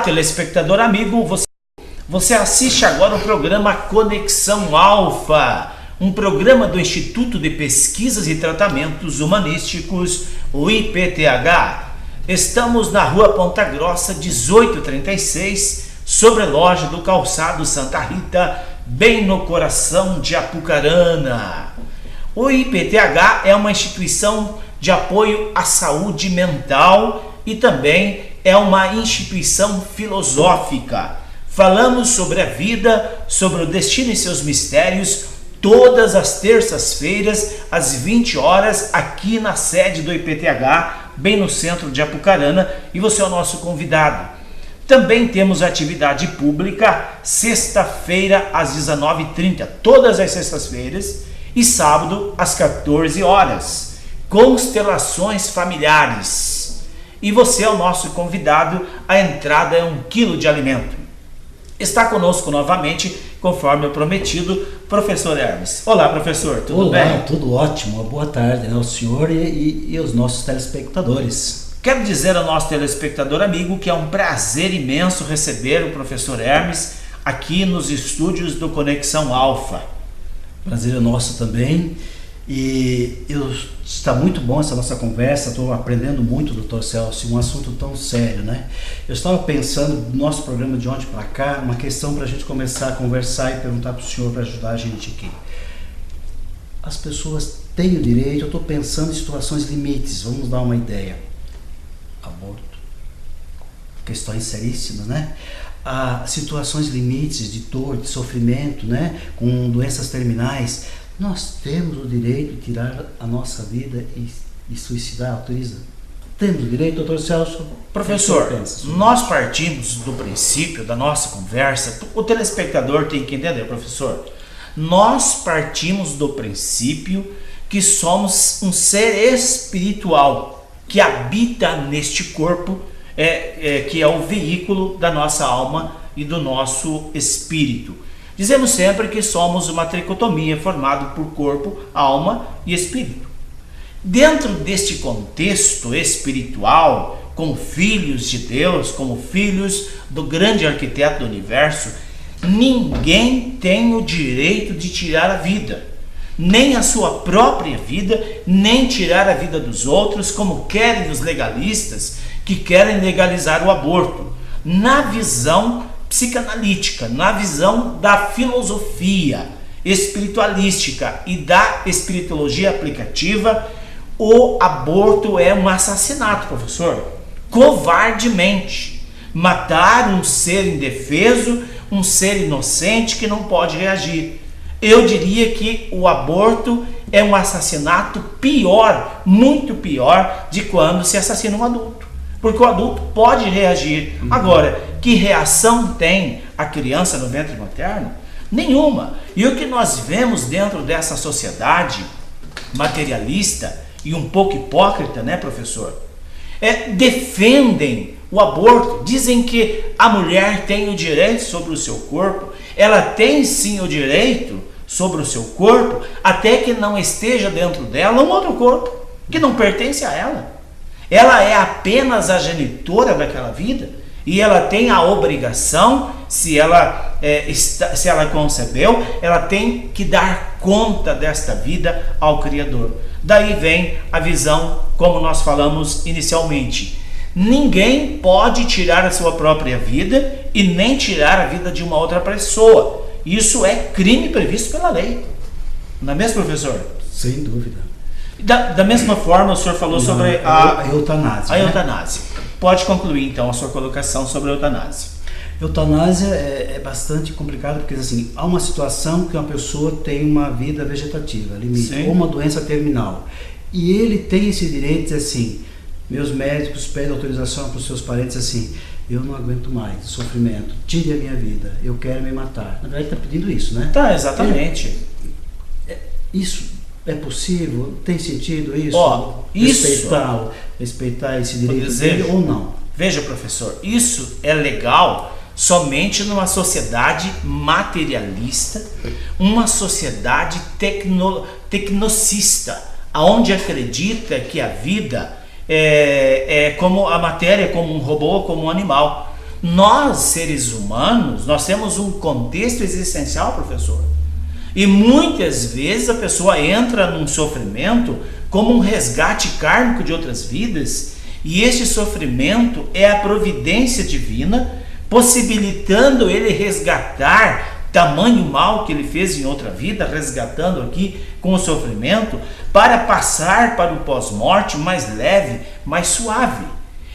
telespectador amigo, você assiste agora o programa Conexão Alfa, um programa do Instituto de Pesquisas e Tratamentos Humanísticos, o IPTH. Estamos na Rua Ponta Grossa, 1836, sobrelógio do Calçado Santa Rita, bem no coração de Apucarana. O IPTH é uma instituição de apoio à saúde mental e também é uma instituição filosófica. Falamos sobre a vida, sobre o destino e seus mistérios, todas as terças-feiras, às 20 horas, aqui na sede do IPTH, bem no centro de Apucarana, e você é o nosso convidado. Também temos atividade pública, sexta-feira, às 19h30, todas as sextas-feiras, e sábado, às 14 horas. Constelações familiares. E você é o nosso convidado, a entrada é 1 quilo de alimento. Está conosco novamente, conforme o prometido, professor Hermes. Olá, professor, tudo bem? Olá, tudo ótimo. Boa tarde ao senhor e aos nossos telespectadores. Quero dizer ao nosso telespectador amigo que é um prazer imenso receber o professor Hermes aqui nos estúdios do Conexão Alfa. Prazer é nosso também. E está muito bom essa nossa conversa, estou aprendendo muito, doutor Celso, um assunto tão sério, né? Eu estava pensando no nosso programa de ontem para cá, uma questão para a gente começar a conversar e perguntar para o senhor para ajudar a gente aqui. As pessoas têm o direito, eu estou pensando em situações limites, vamos dar uma ideia. Aborto, questões seríssimas, né? Situações limites de dor, de sofrimento, né? Com doenças terminais. Nós temos o direito de tirar a nossa vida e suicidar, autoriza? Temos o direito, doutor Celso? Professor, nós partimos do princípio da nossa conversa, o telespectador tem que entender, professor, nós partimos do princípio que somos um ser espiritual que habita neste corpo, que é o veículo da nossa alma e do nosso espírito. Dizemos sempre que somos uma tricotomia formada por corpo, alma e espírito. Dentro deste contexto espiritual, como filhos de Deus, como filhos do grande arquiteto do universo, ninguém tem o direito de tirar a vida, nem a sua própria vida, nem tirar a vida dos outros, como querem os legalistas que querem legalizar o aborto. Na visão psicanalítica, na visão da filosofia espiritualística e da espiritologia aplicativa, o aborto é um assassinato, professor, covardemente. Matar um ser indefeso, um ser inocente que não pode reagir. Eu diria que o aborto é um assassinato pior, muito pior, de quando se assassina um adulto. Porque o adulto pode reagir. Agora, que reação tem a criança no ventre materno? Nenhuma. E o que nós vemos dentro dessa sociedade materialista e um pouco hipócrita, né, professor? Defendem o aborto, dizem que a mulher tem o direito sobre o seu corpo, ela tem sim o direito sobre o seu corpo, até que não esteja dentro dela um outro corpo, que não pertence a ela. Ela é apenas a genitora daquela vida e ela tem a obrigação, se ela concebeu, ela tem que dar conta desta vida ao Criador. Daí vem a visão, como nós falamos inicialmente. Ninguém pode tirar a sua própria vida e nem tirar a vida de uma outra pessoa. Isso é crime previsto pela lei. Não é mesmo, professor? Sem dúvida. Da mesma forma, o senhor falou sobre a eutanásia. A eutanásia. Pode concluir, então, a sua colocação sobre a eutanásia. Eutanásia é bastante complicado, porque assim, há uma situação que uma pessoa tem uma vida vegetativa, limite, ou uma doença terminal. E ele tem esse direito de dizer assim, meus médicos pedem autorização para os seus parentes assim, eu não aguento mais sofrimento, tire a minha vida, eu quero me matar. Na verdade está pedindo isso, né? Tá, exatamente. Isso é possível? Tem sentido isso? Respeitar esse direito dele ou não? Veja, professor, isso é legal somente numa sociedade materialista, uma sociedade tecnocista, onde acredita que a vida é como a matéria, como um robô, como um animal. Nós, seres humanos, nós temos um contexto existencial, professor. E muitas vezes a pessoa entra num sofrimento como um resgate kármico de outras vidas, e este sofrimento é a providência divina, possibilitando ele resgatar tamanho mal que ele fez em outra vida, resgatando aqui com o sofrimento, para passar para o pós-morte mais leve, mais suave.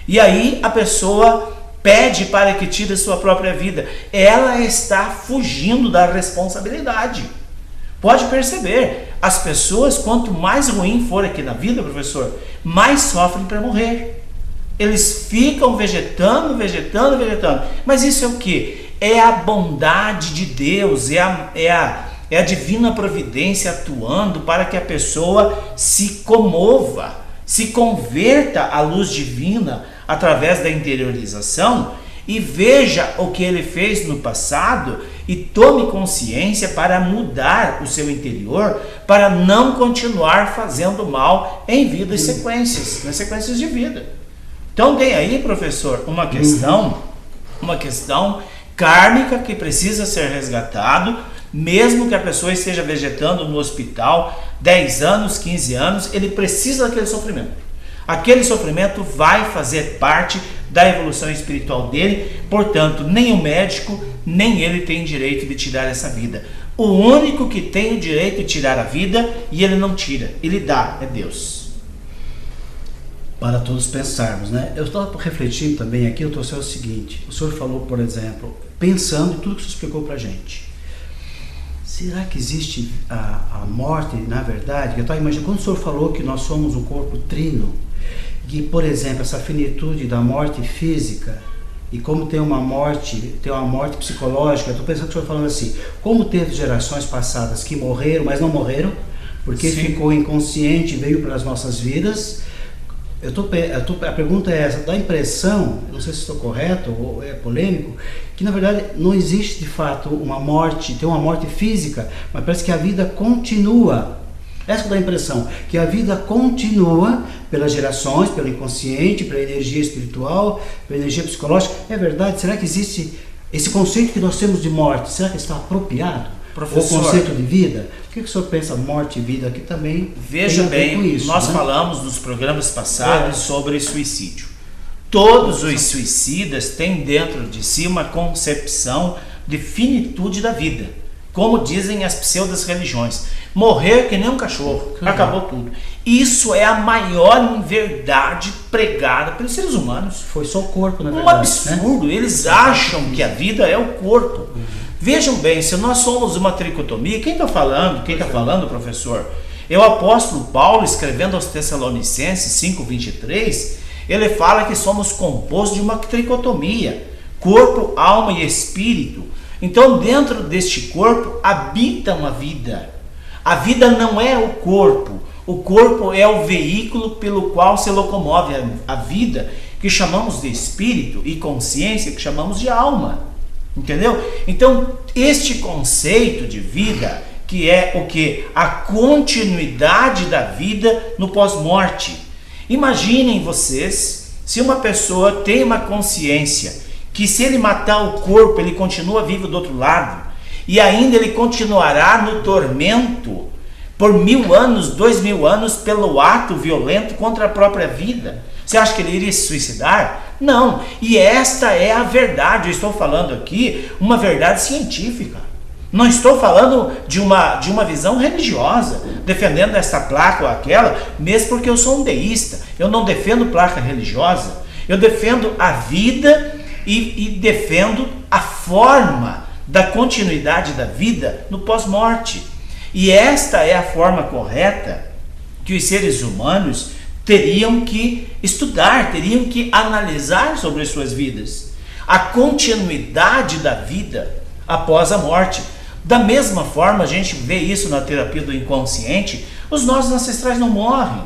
E aí a pessoa pede para que tire a sua própria vida. Ela está fugindo da responsabilidade. Pode perceber, as pessoas, quanto mais ruim for aqui na vida, professor, mais sofrem para morrer. Eles ficam vegetando. Mas isso é o quê? É a bondade de Deus, é a divina providência atuando para que a pessoa se comova, se converta à luz divina através da interiorização e veja o que ele fez no passado e tome consciência para mudar o seu interior, para não continuar fazendo mal em vidas sequências, nas sequências de vida. Então tem aí, professor, uma questão kármica que precisa ser resgatado, mesmo que a pessoa esteja vegetando no hospital 10 anos, 15 anos, ele precisa daquele sofrimento. Aquele sofrimento vai fazer parte da evolução espiritual dele, portanto, nem o médico, nem ele tem direito de tirar essa vida. O único que tem o direito de tirar a vida, e ele não tira, ele dá, é Deus. Para todos pensarmos, né? Eu estava refletindo também aqui, eu trouxe o seguinte, o senhor falou, por exemplo, pensando em tudo que o senhor explicou para a gente. Será que existe a morte, na verdade? Eu estava imaginando, quando o senhor falou que nós somos um corpo trino, que, por exemplo, essa finitude da morte física, e como tem uma morte psicológica, eu estou pensando que o senhor falando assim, como teve gerações passadas que morreram, mas não morreram, porque Sim. ficou inconsciente, veio para as nossas vidas. A pergunta é essa, dá a impressão, não sei se estou correto ou é polêmico, que na verdade não existe de fato uma morte, tem uma morte física, mas parece que a vida continua. Essa dá a impressão, que a vida continua pelas gerações, pelo inconsciente, pela energia espiritual, pela energia psicológica. É verdade? Será que existe esse conceito que nós temos de morte? Será que está apropriado? Professor, o conceito de vida? O que o senhor pensa morte e vida aqui também? Veja bem, com isso, nós né? falamos nos programas passados sobre suicídio. Todos os suicidas têm dentro de si uma concepção de finitude da vida, como dizem as pseudas religiões. Morrer que nem um cachorro, acabou tudo. Isso é a maior verdade pregada pelos seres humanos. Foi só o corpo, na Um verdade. absurdo, né? eles acham que a vida é o corpo. Vejam bem, se nós somos uma tricotomia, quem está falando, professor? É o apóstolo Paulo, escrevendo aos Tessalonicenses 5:23, ele fala que somos compostos de uma tricotomia, corpo, alma e espírito. Então, dentro deste corpo habita uma vida. A vida não é o corpo é o veículo pelo qual se locomove a vida, que chamamos de espírito, e consciência, que chamamos de alma. Entendeu? Então, este conceito de vida, que é o que? A continuidade da vida no pós-morte. Imaginem vocês, se uma pessoa tem uma consciência que se ele matar o corpo, ele continua vivo do outro lado, e ainda ele continuará no tormento por 1000 anos, 2000 anos, pelo ato violento contra a própria vida. Você acha que ele iria se suicidar? Não. E esta é a verdade. Eu estou falando aqui uma verdade científica. Não estou falando de uma visão religiosa, defendendo esta placa ou aquela, mesmo porque eu sou um deísta. Eu não defendo placa religiosa. Eu defendo a vida e defendo a forma da continuidade da vida no pós-morte. E esta é a forma correta que os seres humanos teriam que estudar, teriam que analisar sobre as suas vidas. A continuidade da vida após a morte. Da mesma forma, a gente vê isso na terapia do inconsciente, os nossos ancestrais não morrem.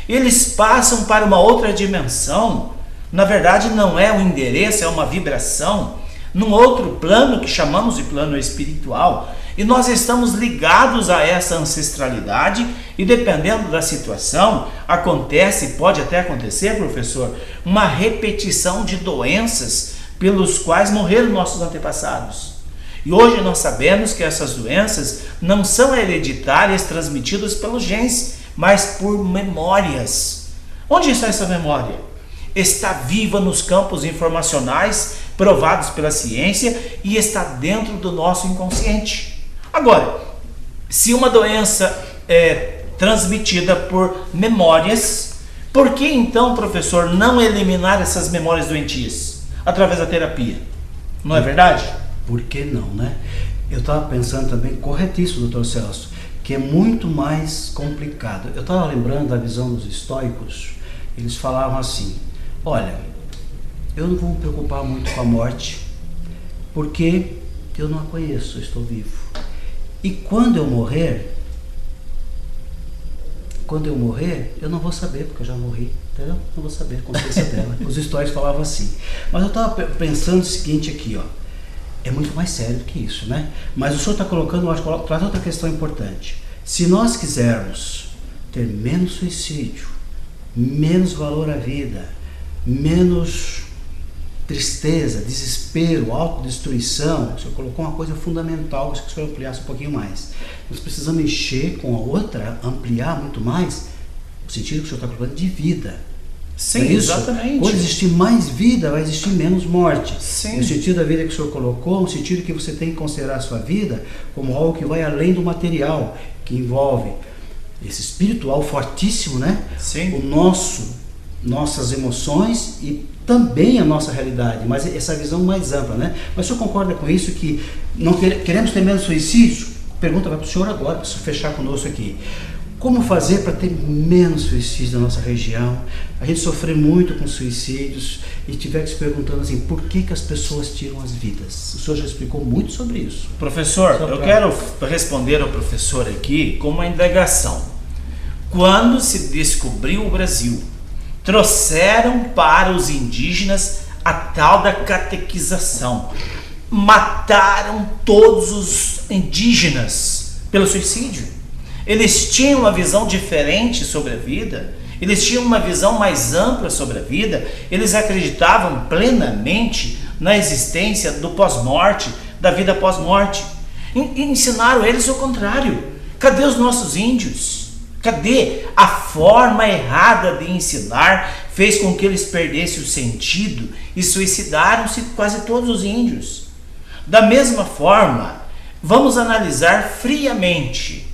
Eles passam para uma outra dimensão. Na verdade, não é um endereço, é uma vibração, num outro plano que chamamos de plano espiritual. E nós estamos ligados a essa ancestralidade e, dependendo da situação, pode até acontecer, professor, uma repetição de doenças pelos quais morreram nossos antepassados. E hoje nós sabemos que essas doenças não são hereditárias transmitidas pelos genes, mas por memórias. Onde está essa memória? Está viva nos campos informacionais provados pela ciência e está dentro do nosso inconsciente. Agora, se uma doença é transmitida por memórias, por que então, professor, não eliminar essas memórias doentias através da terapia? Não é verdade? Por que não, né? Eu estava pensando também, corretíssimo, doutor Celso, que é muito mais complicado. Eu estava lembrando da visão dos estoicos. Eles falavam assim: olha, eu não vou me preocupar muito com a morte, porque eu não a conheço, eu estou vivo. E quando eu morrer, eu não vou saber, porque eu já morri, entendeu? Não vou saber a consciência dela. Os estoicos falavam assim. Mas eu estava pensando o seguinte aqui, ó. É muito mais sério do que isso, né? Mas o senhor está colocando, eu acho que traz outra questão importante. Se nós quisermos ter menos suicídio, menos valor à vida, menos tristeza, desespero, autodestruição, o senhor colocou uma coisa fundamental, que o senhor ampliasse um pouquinho mais. Nós precisamos encher com a outra, ampliar muito mais o sentido que o senhor está colocando de vida. Sim, é isso? exatamente. Quando existir mais vida, vai existir menos morte. Sim. O sentido da vida que o senhor colocou, o sentido que você tem que considerar a sua vida como algo que vai além do material, que envolve esse espiritual fortíssimo, né? Sim. Nossas emoções e também a nossa realidade, mas essa visão mais ampla, né? Mas o senhor concorda com isso, que não queremos ter menos suicídio? Pergunta vai para o senhor agora, para fechar conosco aqui. Como fazer para ter menos suicídios na nossa região? A gente sofre muito com suicídios e tiver que se perguntando assim, por que as pessoas tiram as vidas? O senhor já explicou muito sobre isso. Professor, eu quero responder ao professor aqui com uma indagação. Quando se descobriu o Brasil, trouxeram para os indígenas a tal da catequização. Mataram todos os indígenas pelo suicídio. Eles tinham uma visão diferente sobre a vida, eles tinham uma visão mais ampla sobre a vida, eles acreditavam plenamente na existência do pós-morte, da vida pós-morte. E ensinaram eles o contrário. Cadê os nossos índios? Cadê? A forma errada de ensinar fez com que eles perdessem o sentido e suicidaram-se quase todos os índios. Da mesma forma, vamos analisar friamente.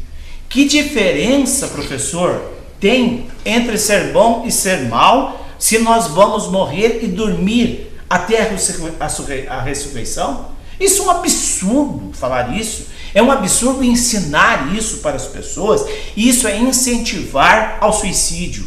Que diferença, professor, tem entre ser bom e ser mal se nós vamos morrer e dormir até a ressurreição? Isso é um absurdo falar isso. É um absurdo ensinar isso para as pessoas. E isso é incentivar ao suicídio.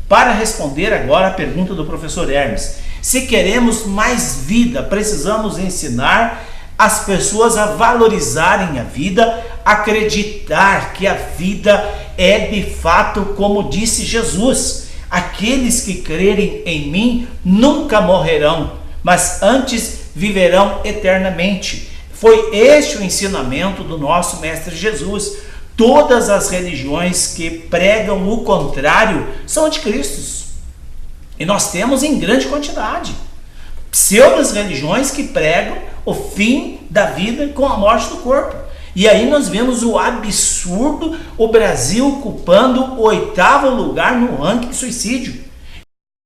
Para responder agora a pergunta do professor Hermes, se queremos mais vida, precisamos ensinar as pessoas a valorizarem a vida, acreditar que a vida é de fato como disse Jesus: aqueles que crerem em mim nunca morrerão, mas antes viverão eternamente. Foi este o ensinamento do nosso Mestre Jesus. Todas as religiões que pregam o contrário são anticristos. E nós temos em grande quantidade pseudas religiões que pregam o fim da vida com a morte do corpo. E aí nós vemos o absurdo, o Brasil ocupando o 8º lugar no ranking de suicídio.